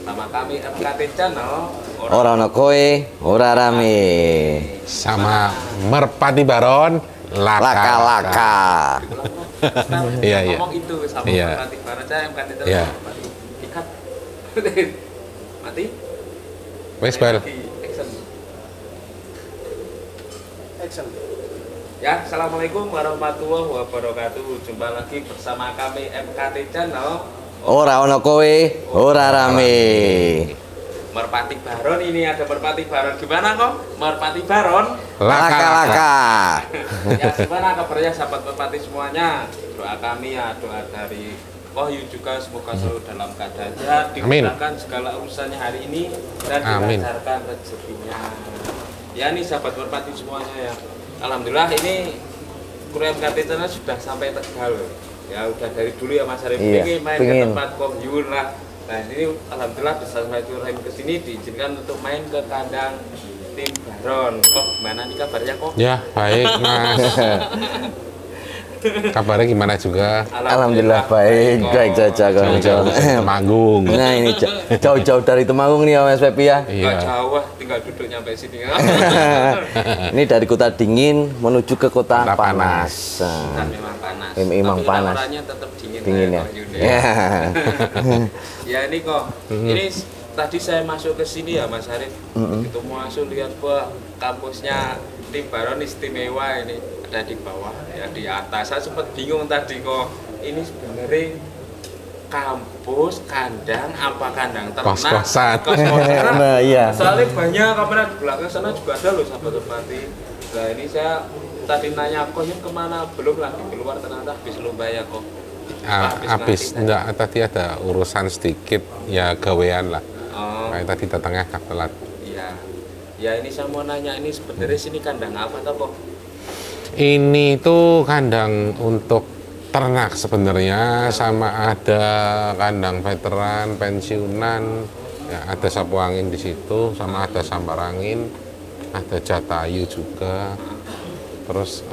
bersama kami MKT Channel. Ora ono kowe, ora rame. Sama Merpati Baron, Laka-laka. Iya, iya. Ngomong itu sama Iya. Merpati Baron saya MKT Channel. Iya. Ikat. Mati. Wes bal. Action. Action. Ya, assalamualaikum warahmatullahi wabarakatuh. Jumpa lagi bersama kami MKT Channel. Ora ono kowe, ora rame. Merpati Baron, ini ada Merpati Baron. Gimana kok? Merpati Baron. Laka-laka. Ya, gimana kabarnya sahabat Merpati semuanya? Doa kami ya, doa dari Wahyu juga semoga selalu dalam keadaan sehat, dimudahkan segala urusannya hari ini dan dilancarkan rezekinya. Ya, ini sahabat Merpati semuanya ya. Alhamdulillah ini kru MKT Channel sudah sampai Tegal. Ya udah dari dulu ya Mas Arif, Iya, main ke tempat Kohyun lah. Nah ini alhamdulillah bisa sampai Rahim ke sini diizinkan untuk main ke kandang tim Baron. Kok gimana nih kabarnya kok? Ya baik Mas. Kabarnya gimana juga? Alhamdulillah baik, baik saja Jauh-jauh dari Temanggung. Nah ini jauh-jauh dari Temanggung nih ya Mas Pepi ya. Nggak Iya. jauh, tinggal duduk nyampe sini. Ini dari kota dingin menuju ke kota Kota panas. Kan memang panas. Memang tapi panas. laporannya tetap dingin. Dingin ya. Kohyun Ya. Ya ini kok, ini tadi saya masuk ke sini ya Mas Arif, begitu masuk lihat bahwa kampusnya tim Baron istimewa ini ada di bawah ya di atas. Saya sempat bingung tadi kok ini sebenarnya kampus, kandang, apa kandang ternak? Kos-kosan. Kos-kosan. Nah, iya. Soalnya banyak kamera di belakang sana juga ada loh sahabat Merpati. Nah ini saya tadi nanya kok ini kemana? Belum lagi keluar ternyata habis lomba ya kok. Habis enggak tadi ada urusan sedikit ya gawean lah. Oh. Kayak tadi datangnya agak telat. Iya. Ya ini saya mau nanya ini sebenarnya sini kandang apa toh kok? Ini tuh kandang untuk ternak sebenarnya, sama ada kandang veteran, pensiunan, ya ada sapu angin di situ, sama ada sambar angin, ada jatayu juga, terus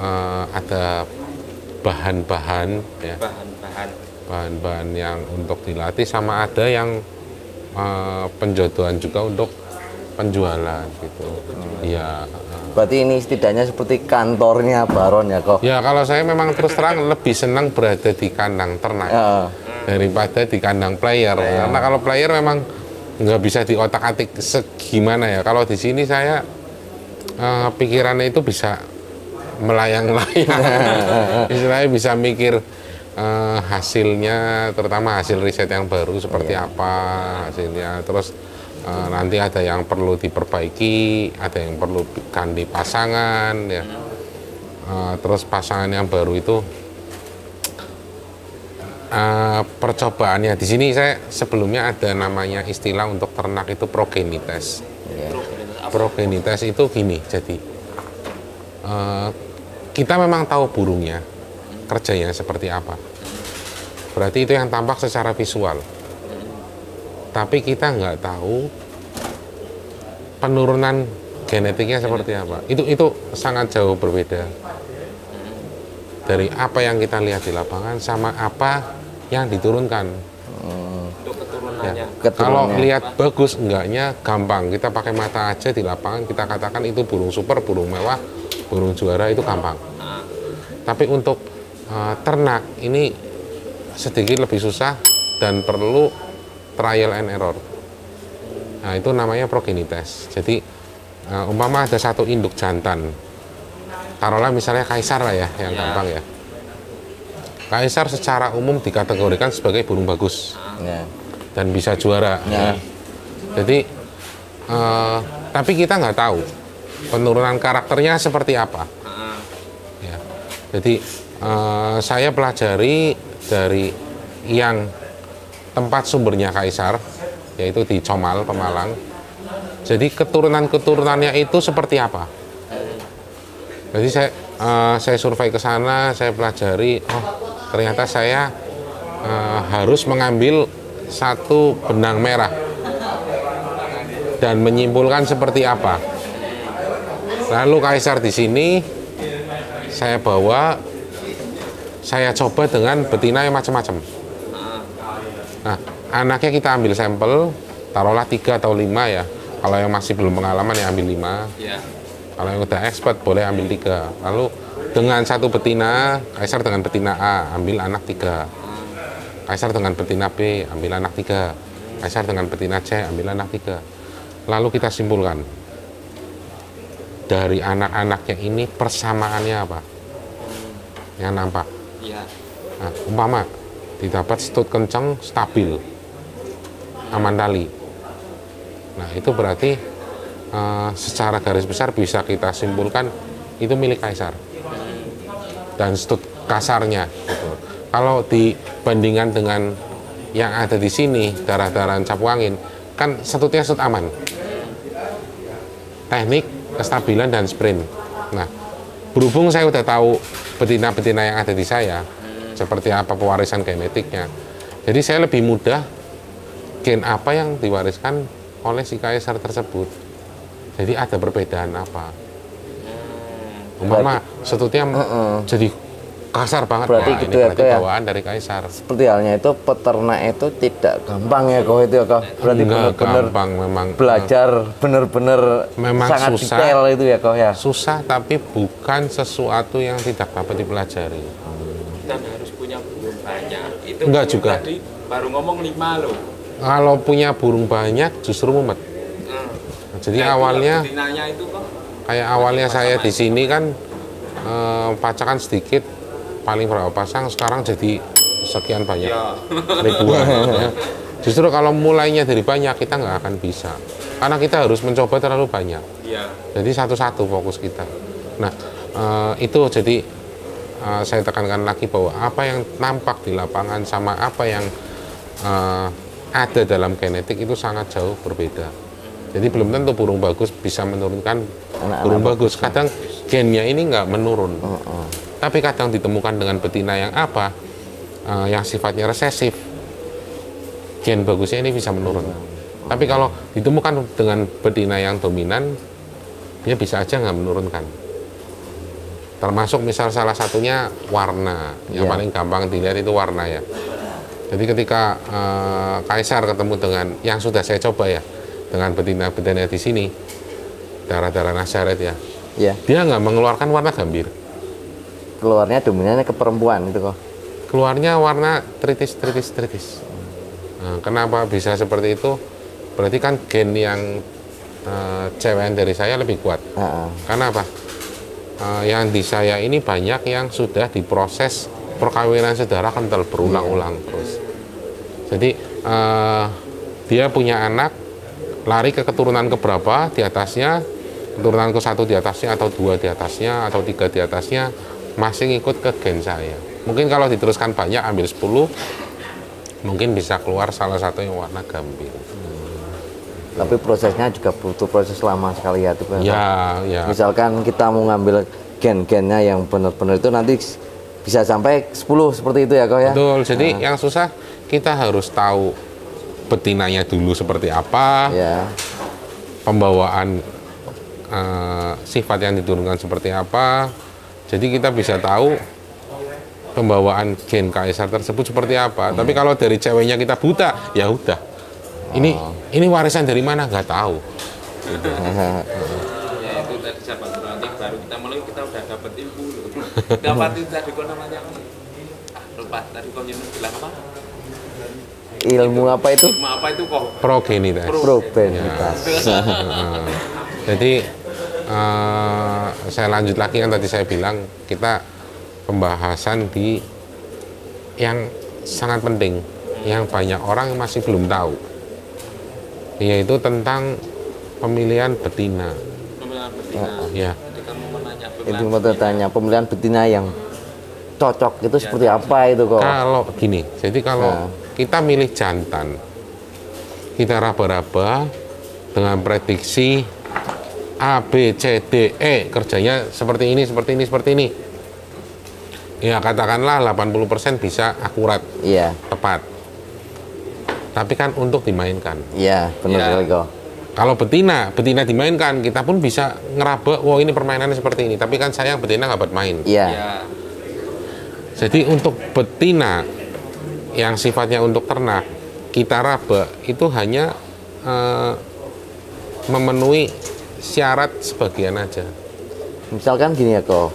ada bahan-bahan ya, bahan-bahan yang untuk dilatih, sama ada yang penjodohan juga untuk penjualan gitu. Iya. Berarti ini setidaknya seperti kantornya Baron ya kok. Ya kalau saya memang terus terang lebih senang berada di kandang ternak daripada di kandang player. Karena kalau player memang nggak bisa diotak-atik segimana ya. Kalau di sini saya pikirannya itu bisa melayang-layang. Istilahnya bisa mikir hasilnya, terutama hasil riset yang baru seperti apa hasilnya. Terus nanti ada yang perlu diperbaiki, ada yang perlu ganti pasangan ya. Terus pasangan yang baru itu percobaannya di sini saya sebelumnya ada namanya istilah untuk ternak itu progenites. Progenites itu gini, jadi kita memang tahu burungnya kerjanya seperti apa. Berarti itu yang tampak secara visual. Tapi kita nggak tahu penurunan genetiknya seperti apa. Itu sangat jauh berbeda dari apa yang kita lihat di lapangan sama apa yang diturunkan. Untuk keturunannya. Ya. Kalau lihat bagus enggaknya gampang. Kita pakai mata aja di lapangan kita katakan itu burung super, burung mewah, burung juara itu gampang. Tapi untuk ternak ini sedikit lebih susah dan perlu trial and error. Nah itu namanya progenites. Jadi umpama ada satu induk jantan, taruhlah misalnya kaisar lah ya, yang gampang ya. Kaisar secara umum dikategorikan sebagai burung bagus dan bisa juara. Jadi tapi kita nggak tahu penurunan karakternya seperti apa. Ya. Jadi saya pelajari dari yang tempat sumbernya kaisar, yaitu di Comal, Pemalang. Jadi keturunan-keturunannya itu seperti apa? Jadi saya survei ke sana, saya pelajari, oh ternyata saya harus mengambil satu benang merah dan menyimpulkan seperti apa. Lalu kaisar di sini saya bawa, saya coba dengan betina yang macam-macam. Nah, anaknya kita ambil sampel, taruhlah 3 atau 5 ya. Kalau yang masih belum pengalaman ya ambil 5. Ya. Kalau yang udah expert boleh ambil 3. Lalu dengan satu betina, kaisar dengan betina A ambil anak 3. Kaisar dengan betina B ambil anak 3. Kaisar dengan betina C ambil anak 3. Lalu kita simpulkan dari anak-anaknya ini persamaannya apa yang nampak. Ya. Nah, umpama didapat stut kencang stabil aman tali. Nah itu berarti secara garis besar bisa kita simpulkan itu milik kaisar dan stut kasarnya gitu. Kalau dibandingkan dengan yang ada di sini darah-darahan Capu Angin kan stutnya stut aman, teknik, kestabilan dan sprint. Nah berhubung saya udah tahu betina-betina yang ada di saya seperti apa pewarisan genetiknya, jadi saya lebih mudah gen apa yang diwariskan oleh si kaisar tersebut. Jadi ada perbedaan apa? Umpama stutnya jadi kasar banget. Berarti Wah, gitu ini ya, berarti ya. bawaan dari kaisar. Seperti halnya itu peternak itu tidak gampang ya kok itu ya kok. Berarti Enggak benar-benar gampang memang. belajar benar-benar Memang sangat susah. detail itu ya kok ya. Susah tapi bukan sesuatu yang tidak dapat dipelajari. Dan harus punya burung banyak. Itu Enggak burung juga. Tadi baru ngomong 5 loh. Kalau punya burung banyak justru mumet. Jadi Nah, awalnya betinanya itu kok kayak awalnya saya di sini kan pacakan sedikit, paling berapa pasang, sekarang jadi sekian banyak, ya. ribuan. Ya. Justru kalau mulainya dari banyak kita nggak akan bisa, karena kita harus mencoba terlalu banyak. Iya. Jadi satu-satu fokus kita. Nah itu jadi saya tekankan lagi bahwa apa yang nampak di lapangan sama apa yang ada dalam genetik itu sangat jauh berbeda. Jadi belum tentu burung bagus bisa menurunkan burung bagus. Kadang gennya ini nggak menurun. Tapi kadang ditemukan dengan betina yang apa, yang sifatnya resesif, gen bagusnya ini bisa menurun. Tapi kalau ditemukan dengan betina yang dominan, dia bisa aja nggak menurunkan. Termasuk misal salah satunya warna, yang paling gampang dilihat itu warna ya. Jadi ketika kaisar ketemu dengan yang sudah saya coba ya, dengan betina-betina di sini, darah-darah Nazaret ya, dia nggak mengeluarkan warna gambir. Keluarnya dominannya ke perempuan itu kok. Keluarnya warna tritis. Nah, kenapa bisa seperti itu? Berarti kan gen yang cewek dari saya lebih kuat. Karena apa? Yang di saya ini banyak yang sudah diproses perkawinan saudara kental berulang-ulang terus. Jadi dia punya anak, lari ke keturunan keberapa di atasnya, keturunan ke 1 di atasnya, atau 2 di atasnya, atau 3 di atasnya, masih ngikut ke gen saya. Mungkin kalau diteruskan banyak, ambil 10, mungkin bisa keluar salah satu yang warna gambir. Tapi prosesnya juga butuh proses lama sekali ya tuh. Ya. Misalkan kita mau ngambil gen-gennya yang benar-benar itu nanti bisa sampai 10 seperti itu ya kok ya. Betul, jadi yang susah kita harus tahu betinanya dulu seperti apa, pembawaan sifat yang diturunkan seperti apa. Jadi kita bisa tahu pembawaan gen kaisar tersebut seperti apa. Tapi kalau dari ceweknya kita buta, ya udah. Ini warisan dari mana? Nggak tahu. Gitu. Ya itu tadi sahabat berarti baru kita mulai kita udah dapat ilmu loh. Dapat itu tadi kok namanya apa? Lupa tadi kok bilang apa? Ilmu apa itu? Ilmu apa itu kok? Progenitas. Progenitas. Jadi saya lanjut lagi kan tadi saya bilang kita pembahasan di yang sangat penting, yang banyak orang masih belum tahu, yaitu tentang pemilihan betina. Pemilihan betina. Ya. Jadi kamu menanya Itu mau tanya pemilihan betina yang cocok itu seperti apa itu kok? Kalau gini, jadi kalau kita milih jantan, kita raba-raba dengan prediksi A, B, C, D, E, kerjanya seperti ini, seperti ini, seperti ini. Ya katakanlah 80% bisa akurat, tepat. Tapi kan untuk dimainkan. Iya, benar sekali kok. Kalau betina dimainkan, kita pun bisa ngeraba, wah ini permainannya seperti ini. Tapi kan sayang betina nggak buat main. Iya. Jadi untuk betina yang sifatnya untuk ternak, kita raba itu hanya memenuhi syarat sebagian aja. Misalkan gini ya kok,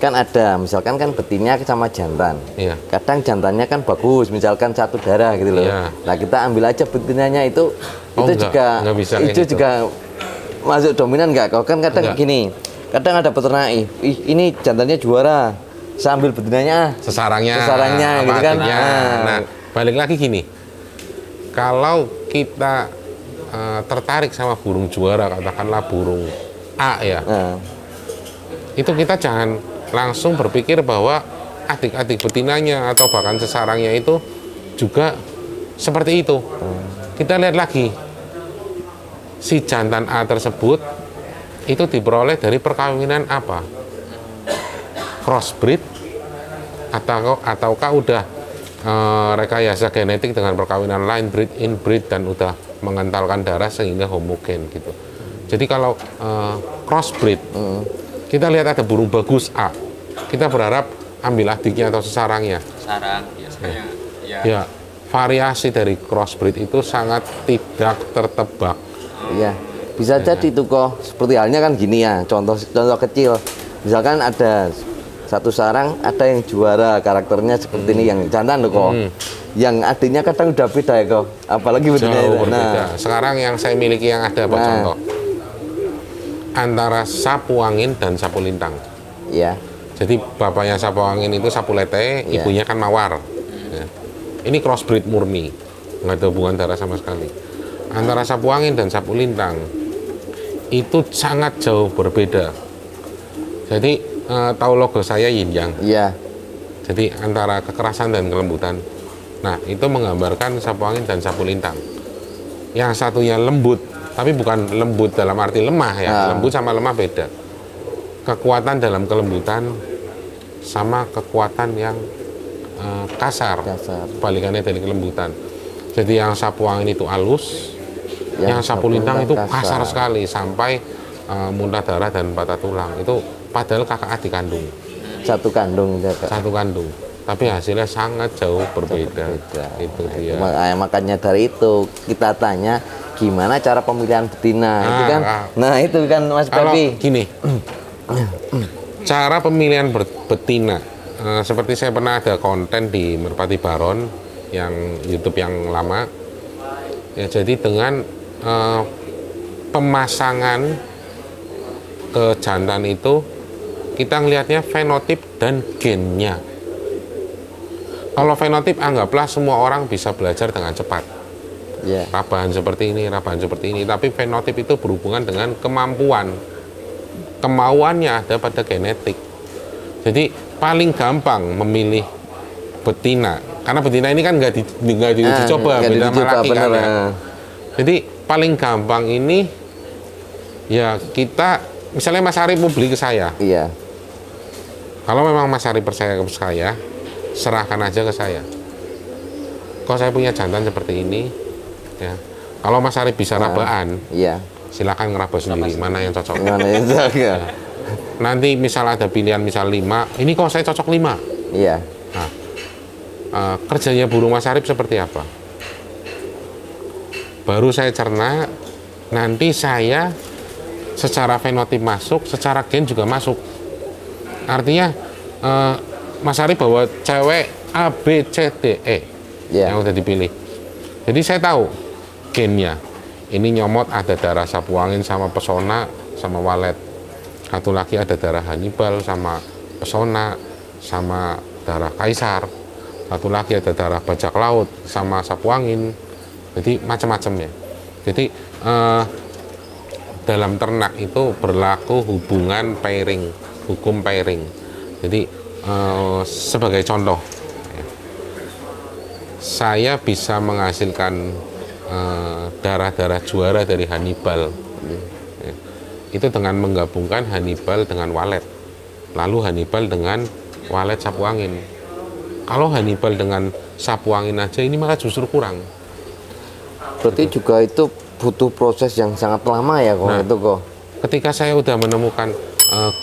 kan ada misalkan kan betinnya sama jantan. Iya. Kadang jantannya kan bagus, misalkan satu darah gitu loh. Iya. Nah kita ambil aja betinanya itu Enggak bisa kayak itu gitu. juga masuk dominan nggak kok? Kan kadang Enggak. gini, kadang ada peternak, ini jantannya juara, saya ambil betinanya, Sesarangnya gitu kan. artinya? Nah, balik lagi gini, kalau kita tertarik sama burung juara, katakanlah burung A ya, Nah, itu kita jangan langsung berpikir bahwa adik-adik betinanya atau bahkan sesarangnya itu juga seperti itu. Kita lihat lagi, si jantan A tersebut itu diperoleh dari perkawinan apa? Crossbreed ataukah udah rekayasa genetik dengan perkawinan line breed, inbreed, dan udah mengentalkan darah sehingga homogen gitu. Jadi kalau crossbreed, kita lihat ada burung bagus A, kita berharap ambil adiknya atau sesarangnya. Sarang biasanya. Ya, variasi dari crossbreed itu sangat tidak tertebak. iya. Bisa jadi itu kok. Seperti halnya kan gini ya, contoh kecil. Misalkan ada satu sarang, ada yang juara karakternya seperti ini, yang jantan loh kok. Yang adiknya kadang udah beda ya kok. Apalagi bedanya Jauh itu. berbeda. Nah, Sekarang yang saya miliki yang ada apa contoh? Antara sapu angin dan sapu lintang. iya. Jadi bapaknya sapu angin itu sapu lete, Iya. ibunya kan mawar. Ya. Ini crossbreed murni, nggak ada hubungan darah sama sekali. Antara sapu angin dan sapu lintang itu sangat jauh berbeda. Jadi tahu logo saya yin yang. Iya. Jadi antara kekerasan dan kelembutan. Nah, itu menggambarkan sapu angin dan sapu lintang. Yang satunya lembut, tapi bukan lembut dalam arti lemah ya. Lembut sama lemah beda. Kekuatan dalam kelembutan sama kekuatan yang kasar. Kebalikannya dari kelembutan. Jadi yang sapu angin itu halus, yang sapu lintang itu kasar sekali sampai muntah darah dan patah tulang. Itu padahal kakak adik kandung. Satu kandung ya, Kak. Satu kandung, tapi hasilnya sangat jauh berbeda. Itu dia. Makanya dari itu kita tanya gimana cara pemilihan betina itu kan. Nah, itu kan Mas Kalau Babi. gini, cara pemilihan betina, seperti saya pernah ada konten di Merpati Baron yang YouTube yang lama. Ya, jadi dengan pemasangan ke jantan itu kita ngelihatnya fenotip dan gennya. Kalau fenotip anggaplah semua orang bisa belajar dengan cepat. Iya. Rabahan seperti ini, rabahan seperti ini. Tapi fenotip itu berhubungan dengan kemampuan. Kemauannya ada pada genetik. Jadi paling gampang memilih betina. Karena betina ini kan nggak diuji coba, beda sama laki kan ya. Jadi paling gampang ini ya kita, misalnya Mas Ari mau beli ke saya. Iya. Kalau memang Mas Ari percaya ke saya, serahkan aja ke saya. Kok saya punya jantan seperti ini, ya. Kalau Mas Ari bisa rabaan, Iya. silakan ngeraba sendiri mana yang cocok. Gimana ya? Ya. Nanti misal ada pilihan misal 5, ini kok saya cocok 5. Iya. Nah, kerjanya burung Mas Arif seperti apa? Baru saya cerna, nanti saya secara fenotip masuk, secara gen juga masuk. Artinya Mas Arif bawa cewek A, B, C, D, E yang udah dipilih. Jadi saya tahu gennya. Ini nyomot ada darah sapu angin sama pesona sama walet. Satu lagi ada darah Hannibal sama pesona sama darah kaisar. Satu lagi ada darah bajak laut sama sapu angin. Jadi macam-macam ya. Jadi dalam ternak itu berlaku hubungan pairing, hukum pairing. Jadi sebagai contoh, saya bisa menghasilkan darah-darah juara dari Hannibal. Itu dengan menggabungkan Hannibal dengan walet, lalu Hannibal dengan walet sapu angin. Kalau Hannibal dengan sapu angin aja ini malah justru kurang. Berarti juga itu butuh proses yang sangat lama ya kok. Nah, itu kok. Ketika saya udah menemukan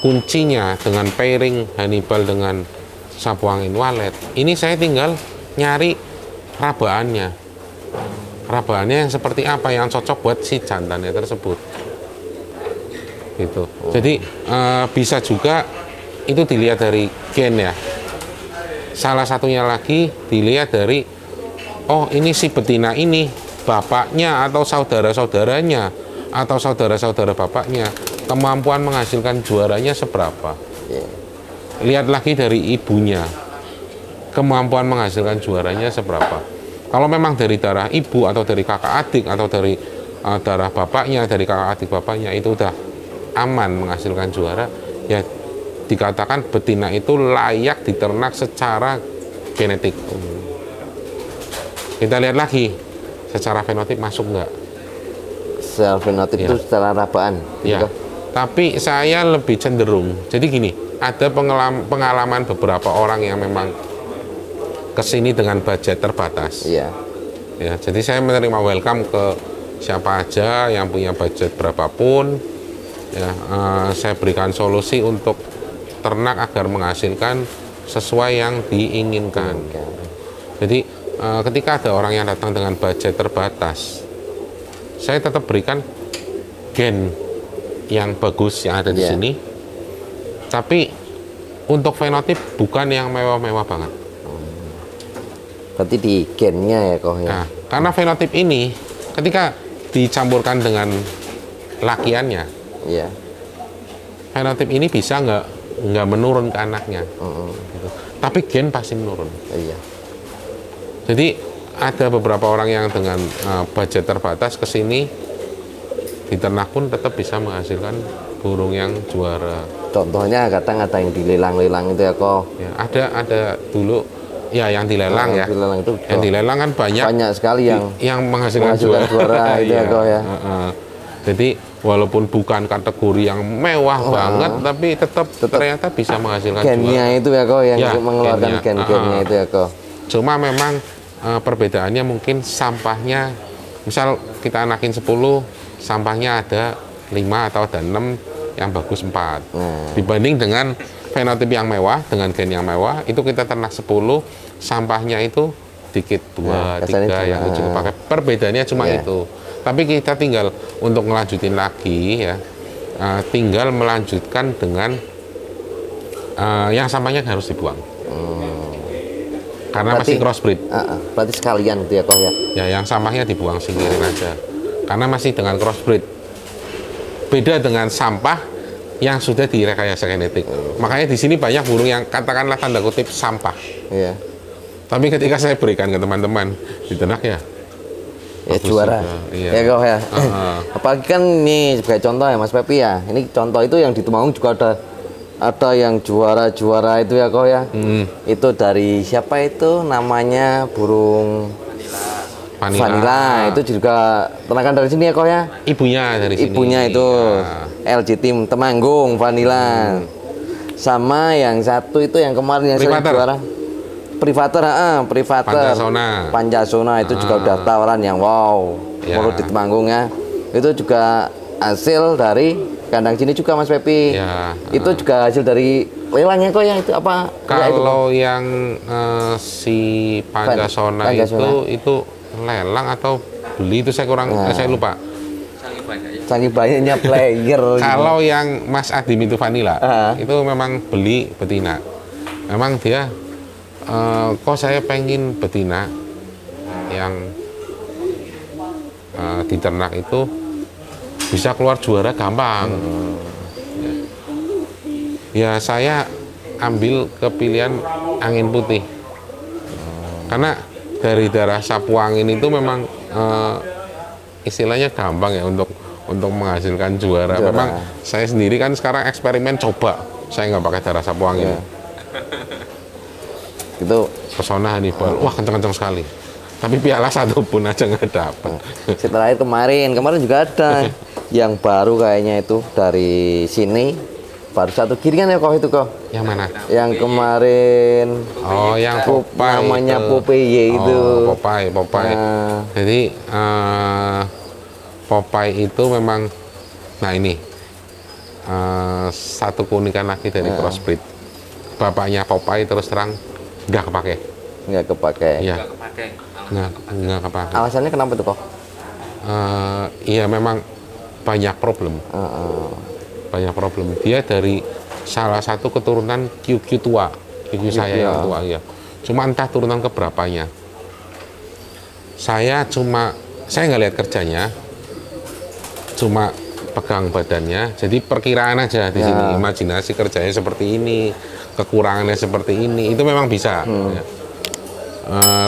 kuncinya dengan pairing Hannibal dengan sapu angin walet, ini saya tinggal nyari rabaannya. rabaannya yang seperti apa yang cocok buat si jantannya tersebut. Gitu. Jadi bisa juga itu dilihat dari gen ya. Salah satunya lagi dilihat dari oh ini si betina ini bapaknya atau saudara-saudaranya atau saudara-saudara bapaknya kemampuan menghasilkan juaranya seberapa. Lihat lagi dari ibunya kemampuan menghasilkan juaranya seberapa. Kalau memang dari darah ibu atau dari kakak adik atau dari darah bapaknya, dari kakak adik bapaknya itu udah aman menghasilkan juara, ya dikatakan betina itu layak diternak secara genetik. Kita lihat lagi secara fenotip masuk nggak? Secara fenotip itu secara rabaan. Ya. Tapi saya lebih cenderung. Jadi gini, ada pengalaman beberapa orang yang memang kesini dengan budget terbatas. Iya. Ya, jadi saya menerima welcome ke siapa aja yang punya budget berapapun. Ya, saya berikan solusi untuk ternak agar menghasilkan sesuai yang diinginkan. Jadi ketika ada orang yang datang dengan budget terbatas, saya tetap berikan gen yang bagus yang ada di sini. Tapi untuk fenotip bukan yang mewah-mewah banget. Berarti di gennya ya kok ya. Nah, karena fenotip ini ketika dicampurkan dengan lakiannya, fenotip ini bisa nggak menurun ke anaknya, gitu. Tapi gen pasti menurun. Iya. Jadi ada beberapa orang yang dengan budget terbatas kesini di ternak pun tetap bisa menghasilkan burung yang juara. Contohnya kadang ada yang dilelang-lelang itu ya kok. Ya, ada dulu ya yang dilelang ya. Dilelang itu yang dilelang kan banyak sekali yang menghasilkan juara itu ya kok ya. Jadi walaupun bukan kategori yang mewah banget, tapi tetap ternyata bisa menghasilkan gennya juara. Itu ya kok yang ya, mengeluarkan gen-gennya itu ya kok. Cuma memang perbedaannya mungkin sampahnya, misal kita anakin 10, sampahnya ada 5 atau ada 6, yang bagus 4. Dibanding dengan fenotip yang mewah, dengan gen yang mewah, itu kita ternak 10, sampahnya itu dikit 2, 3 yang cukup pakai. Perbedaannya cuma itu. Tapi kita tinggal untuk melanjutin lagi ya, tinggal melanjutkan dengan yang sampahnya harus dibuang. Karena berarti, masih crossbreed. Berarti sekalian gitu ya kok ya. Ya, yang sampahnya dibuang, singkirin aja. Karena masih dengan crossbreed. Beda dengan sampah yang sudah direkayasa genetik. Makanya di sini banyak burung yang katakanlah tanda kutip sampah. Iya. Tapi ketika saya berikan ke teman-teman di ternak ya juara. Iya. Ya kok ya. Apalagi kan nih sebagai contoh ya Mas Pepi ya. Ini contoh itu yang di Temanggung juga ada yang juara-juara itu ya kok ya. Itu dari siapa itu namanya burung Vanilla. Itu juga ternakan dari sini ya kok ya. Ibunya dari sini. Ibunya itu LG Team Temanggung Vanilla. Sama yang satu itu yang kemarin yang sering juara Privater, Pancasona itu juga udah tawaran yang wow, menurut di Temanggung ya. Itu juga hasil dari kandang sini juga Mas Pepi. Itu juga hasil dari lelangnya kok ya, itu apa? Kalau yang si Pancasona itu lelang atau beli itu saya saya lupa. Saking banyaknya player. Kalau yang Mas Adim itu Vanilla, itu memang beli betina. Memang dia kok saya pengen betina yang di ternak itu bisa keluar juara gampang. Ya saya ambil kepilihan angin putih. Karena dari darah sapu angin itu memang istilahnya gampang ya untuk menghasilkan juara. Memang saya sendiri kan sekarang eksperimen coba, saya nggak pakai darah sapu angin. Itu pesona Hannibal, wah kencang-kencang sekali. Tapi piala satu pun aja nggak dapat. Setelah kemarin juga ada yang baru kayaknya itu dari sini. Baru satu giringan ya kok itu kok. Yang mana? Yang kemarin. Oh, yang Popeye. Namanya Popeye itu. Oh, Popeye. Jadi Popeye itu memang, nah ini satu keunikan lagi dari crossbreed. Bapaknya Popeye terus terang nggak kepake. Nggak kepake. Iya. nggak kepake. Alasannya kenapa tuh kok? Iya memang banyak problem. Banyak problem. Dia dari salah satu keturunan QQ tua, QQ saya yang tua ya. Cuma entah turunan keberapanya. Saya nggak lihat kerjanya, cuma pegang badannya. Jadi perkiraan aja di sini, imajinasi kerjanya seperti ini, kekurangannya seperti ini, itu memang bisa. Ya.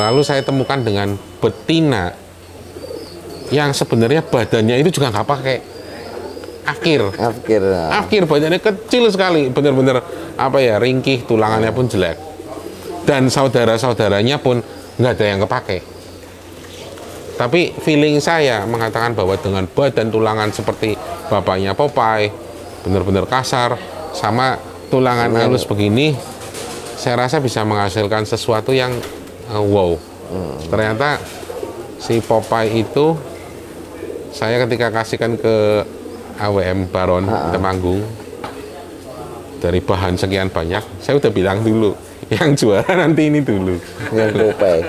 Lalu saya temukan dengan betina yang sebenarnya badannya itu juga nggak pakai afkir, badannya kecil sekali, benar-benar apa ya, ringkih, tulangannya pun jelek, dan saudara-saudaranya pun nggak ada yang kepake. Tapi feeling saya mengatakan bahwa dengan badan tulangan seperti bapaknya Popeye, benar-benar kasar, sama tulangan halus begini, saya rasa bisa menghasilkan sesuatu yang wow. Ternyata si Popeye itu saya ketika kasihkan ke AWM Baron Temanggung, dari bahan sekian banyak, saya udah bilang dulu yang juara nanti ini dulu.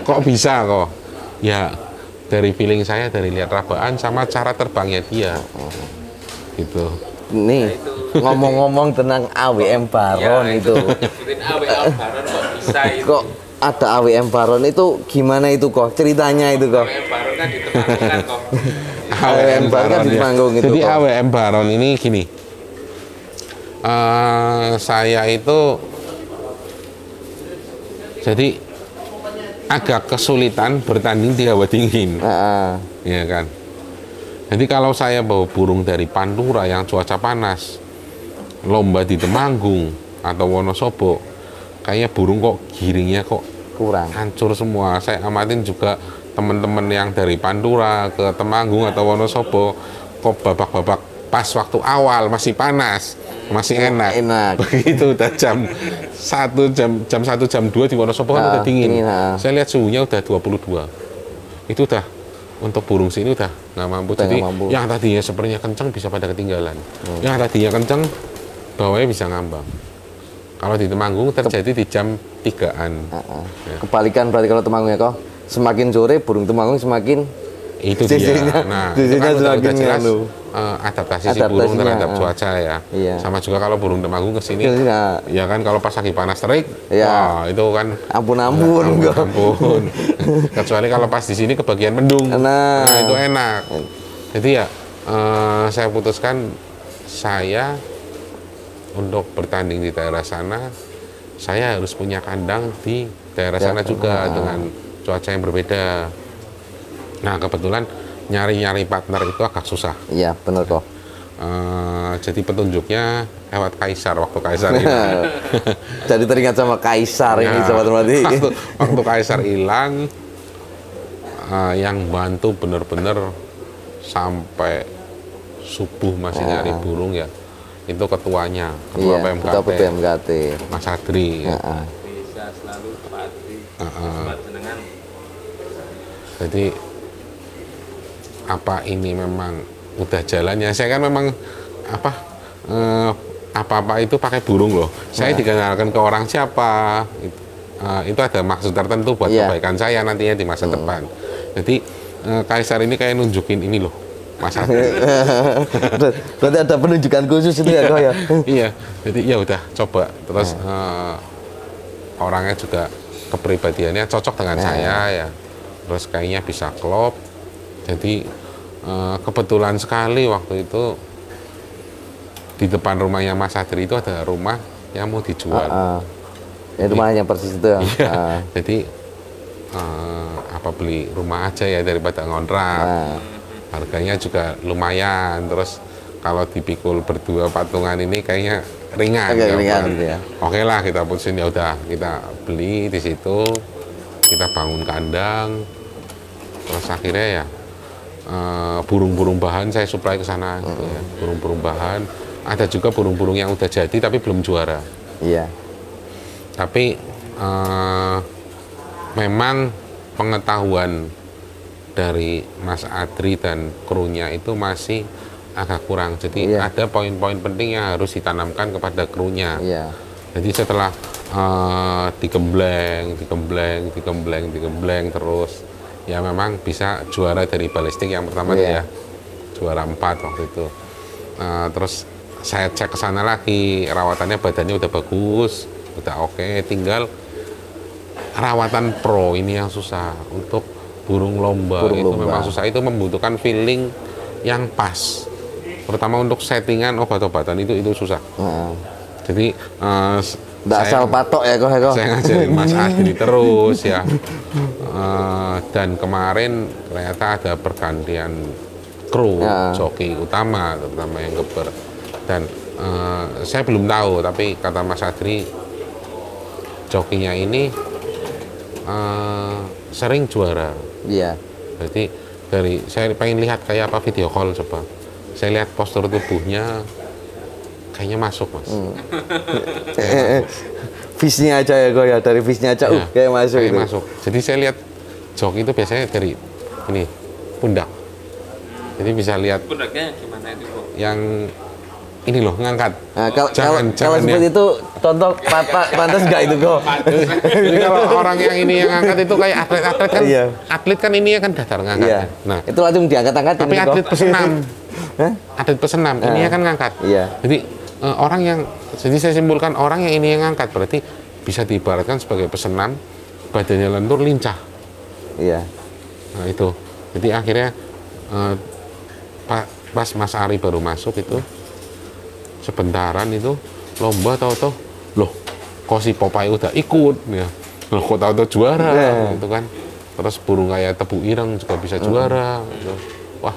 Kok bisa kok? Ya dari feeling saya, dari lihat rabaan sama cara terbangnya dia. Gitu. Nih, ngomong-ngomong tentang AWM Baron itu. AWM Baron kok bisa itu? Kok ada AWM Baron itu gimana itu kok? Ceritanya itu kok. AWM Baron kan di Temanggung kok. AWM Baron kan di Temanggung itu. Jadi kok. AWM Baron ini gini. Saya itu jadi agak kesulitan bertanding di hawa dingin. Ya kan. Jadi kalau saya bawa burung dari Pantura yang cuaca panas, lomba di Temanggung atau Wonosobo, kayaknya burung kok giringnya kok kurang, hancur semua. Saya amatin juga teman-teman yang dari Pantura ke Temanggung atau Wonosobo, kok babak-babak pas waktu awal masih panas, masih enak. Begitu udah jam 1 jam 2 di Wonosobo kan udah dingin. Saya lihat suhunya udah 22. Itu udah untuk burung sini udah nggak mampu. Jadi yang tadinya sepertinya kencang bisa pada ketinggalan. Yang tadinya kencang bawahnya bisa ngambang. Kalau di Temanggung terjadi di jam 3-an. Ya. Kebalikan berarti kalau Temanggung ya kok. Semakin sore burung Temanggung semakin itu dia. Nah, itu kan udah jelas adaptasi si burung terhadap cuaca ya. Iya. Sama juga kalau burung Temanggung ke sini, ya kan kalau pas lagi panas terik, wah itu kan ampun. Kecuali kalau pas di sini kebagian mendung, nah itu enak. Jadi ya saya putuskan saya untuk bertanding di daerah sana, saya harus punya kandang di daerah sana juga dengan cuaca yang berbeda. Nah kebetulan nyari partner itu agak susah. Iya benar kok. Jadi petunjuknya lewat Kaisar waktu Kaisar hilang. Jadi teringat sama Kaisar ini sobat Muradi. Waktu Kaisar hilang, yang bantu bener-bener sampai subuh masih nyari burung ya. Itu ketua PMKT, Mas Adri. Bisa selalu Pak Adri. Jadi apa ini memang udah jalannya? Saya kan memang apa-apa itu pakai burung loh. Saya dikenalkan ke orang siapa, itu ada maksud tertentu buat kebaikan saya nantinya di masa depan. Jadi Kaisar ini kayak nunjukin ini loh, Mas Adri. Berarti ada penunjukan khusus itu ya kok ya? Iya, jadi ya udah coba. Terus orangnya juga kepribadiannya cocok dengan saya ya. Terus kayaknya bisa klop. Jadi kebetulan sekali waktu itu di depan rumahnya Mas Adri itu ada rumah yang mau dijual. Itu rumahnya persis itu ya? Iya, jadi apa beli rumah aja ya daripada ngontrak. Harganya juga lumayan. Terus kalau dipikul berdua patungan ini kayaknya ringan. Ya. Oke lah kita putusin, ya udah kita beli di situ, kita bangun kandang. Terus akhirnya ya burung-burung bahan saya suplai ke sana gitu ya. Burung-burung bahan, ada juga burung-burung yang udah jadi tapi belum juara. Iya. Tapi memang pengetahuan dari Mas Adri dan krunya itu masih agak kurang. Jadi ada poin-poin penting yang harus ditanamkan kepada krunya. Iya. Jadi setelah digembleng terus, ya memang bisa juara dari balistik yang pertama ya, juara 4 waktu itu. Terus saya cek ke sana lagi, rawatannya badannya udah bagus, udah oke, tinggal rawatan pro ini yang susah. Untuk burung lomba itu memang susah, itu membutuhkan feeling yang pas, terutama untuk settingan obat-obatan itu susah. Jadi nggak asal patok ya kok. Saya ngajarin Mas Adri terus ya. Dan kemarin ternyata ada pergantian kru joki utama, terutama yang geber. Dan saya belum tahu, tapi kata Mas Adri jokinya ini sering juara. Iya. Jadi dari saya pengen lihat kayak apa video call coba. Saya lihat postur tubuhnya kayaknya masuk, Mas. Visnya aja ya kok ya, dari visnya aja kayak masuk kayak itu. masuk. Jadi saya lihat joki itu biasanya dari ini pundak. Jadi bisa lihat pundaknya gimana itu, Bu? Yang ini loh, ngangkat. Nah, kalau seperti itu contoh pantas nggak itu kok? Jadi kalau orang yang ini yang ngangkat itu kayak atlet-atlet kan, atlet kan ini kan datar ngangkat. Iya. Nah, itu langsung diangkat-angkat. tapi atlet pesenam, atlet pesenam ini kan ngangkat. Iya. Jadi orang yang, jadi saya simpulkan orang yang ini yang ngangkat berarti bisa diibaratkan sebagai pesenam, badannya lentur, lincah. Iya. Nah itu, jadi akhirnya pas Mas Ari baru masuk itu, sebentaran itu lomba tahu-tahu loh kok si Popeye udah ikut ya, loh kok tahu-tahu juara gitu kan. Terus burung kayak tebu ireng juga bisa juara gitu. Wah,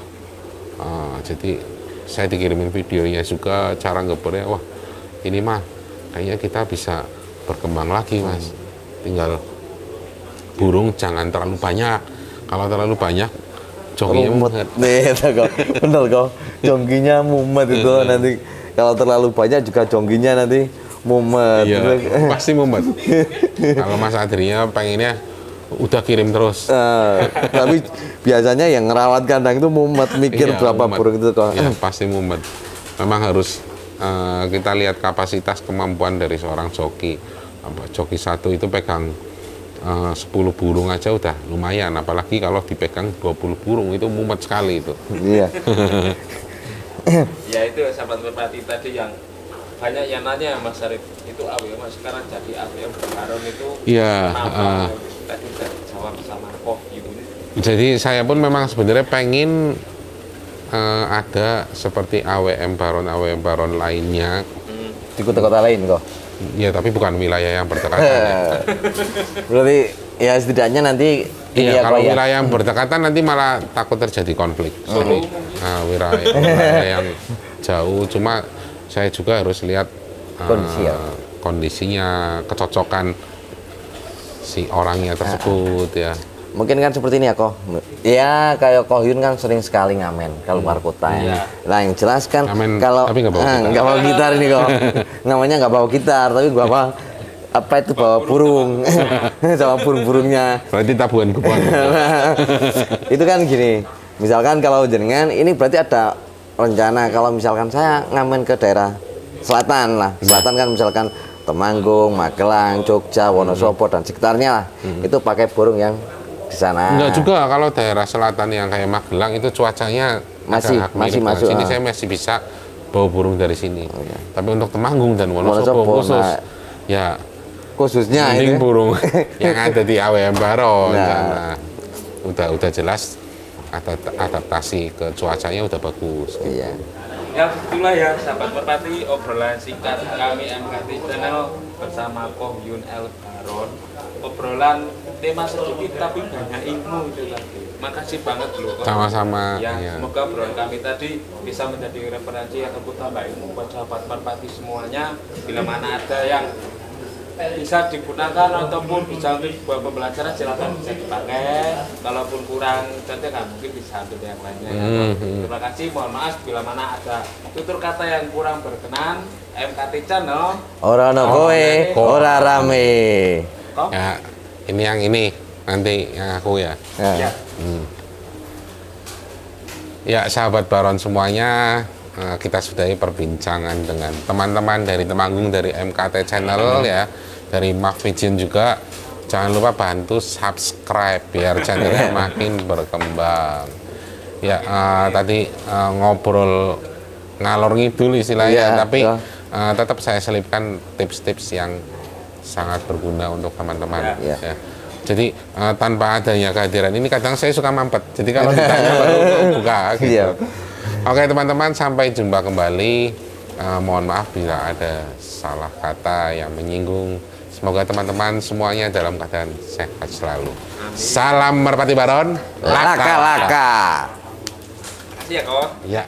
jadi saya dikirimin videonya juga cara ngebernya. Wah, ini mah kayaknya kita bisa berkembang lagi, Mas. Tinggal burung jangan terlalu banyak. Kalau terlalu banyak jokinya mumet. Bener kok, jongkinya mumet itu nanti. Kalau terlalu banyak juga jongkinya nanti mumet. Iya, pasti mumet. Kalau Mas Adrinya pengennya udah kirim terus. Tapi biasanya yang ngerawat kandang itu mumet, mikir berapa mumet. burung itu kok. Iya, pasti mumet. Memang harus kita lihat kapasitas kemampuan dari seorang joki. Joki satu itu pegang 10 burung aja udah lumayan, apalagi kalau dipegang 20 burung itu mumet sekali itu. Iya. Ya itu sahabat merpati tadi yang banyak yang nanya Mas Arif, itu AWM sekarang jadi AWM Baron itu kenapa? Tadi sudah jawab sama Koh Yun. Jadi saya pun memang sebenarnya pengen ada seperti AWM Baron lainnya di kota-kota lain kok. Ya tapi bukan wilayah yang berdekatan ya. Berarti ya setidaknya nanti iya, kalau wilayah yang berdekatan nanti malah takut terjadi konflik. Nah, wilayah yang jauh, cuma saya juga harus lihat kondisinya, kecocokan si orangnya tersebut ya. Mungkin kan seperti ini ya kok. Ya kayak Koh Yun kan sering sekali ngamen keluar kota ya. Nah yang jelas kan kalau nggak bawa gitar ini kok. Namanya nggak bawa gitar, tapi bawa apa itu, bawa burung sama burung-burungnya. Berarti tabungan kupon. Itu kan gini, misalkan kalau jenengan ini berarti ada rencana kalau misalkan saya ngamen ke daerah selatan lah, selatan kan misalkan Temanggung, Magelang, Jogja, Wonosobo dan sekitarnya lah, itu pakai burung yang di sana. Enggak juga, kalau daerah selatan yang kayak Magelang itu cuacanya masih masuk. Sini saya masih bisa bawa burung dari sini. Tapi untuk Temanggung dan Wonosobo khusus, ya khususnya mending ini burung yang ada di AWM Baron. Nah, udah jelas adaptasi ke cuacanya udah bagus. Iya. Ya itulah ya sahabat merpati, obrolan singkat kami MKT Channel bersama Koh Yun El Baron. Obrolan tema sedikit tapi banyak ilmu itu tadi. Makasih banget loh. Sama-sama. Ya, iya. semoga obrolan kami tadi bisa menjadi referensi ataupun tambah ilmu buat sahabat merpati semuanya. Bila mana ada yang bisa digunakan ataupun bisa untuk sebuah pembelajaran silakan bisa dipakai. Kalaupun kurang contoh kan mungkin bisa ambil yang lainnya. Terima kasih, mohon maaf bila mana ada tutur kata yang kurang berkenan. MKT Channel ora ono kowe ora rame. Ya, ini yang ini nanti yang aku ya. Ya. Ya sahabat Baron semuanya, kita sudahi perbincangan dengan teman-teman dari Temanggung, dari MKT Channel ya, dari Mark Vision juga. Jangan lupa bantu subscribe biar channelnya makin berkembang. Ya tadi ngobrol ngalor ngidul istilahnya, tapi tetap saya selipkan tips-tips yang sangat berguna untuk teman-teman. Ya. Jadi tanpa adanya kehadiran ini kadang saya suka mampet. Jadi kalau ditanya baru buka gitu. Oke teman-teman, sampai jumpa kembali. Mohon maaf bila ada salah kata yang menyinggung. Semoga teman-teman semuanya dalam keadaan sehat selalu. Salam Merpati Baron, laka-laka. Makasih ya, Ko. Ya.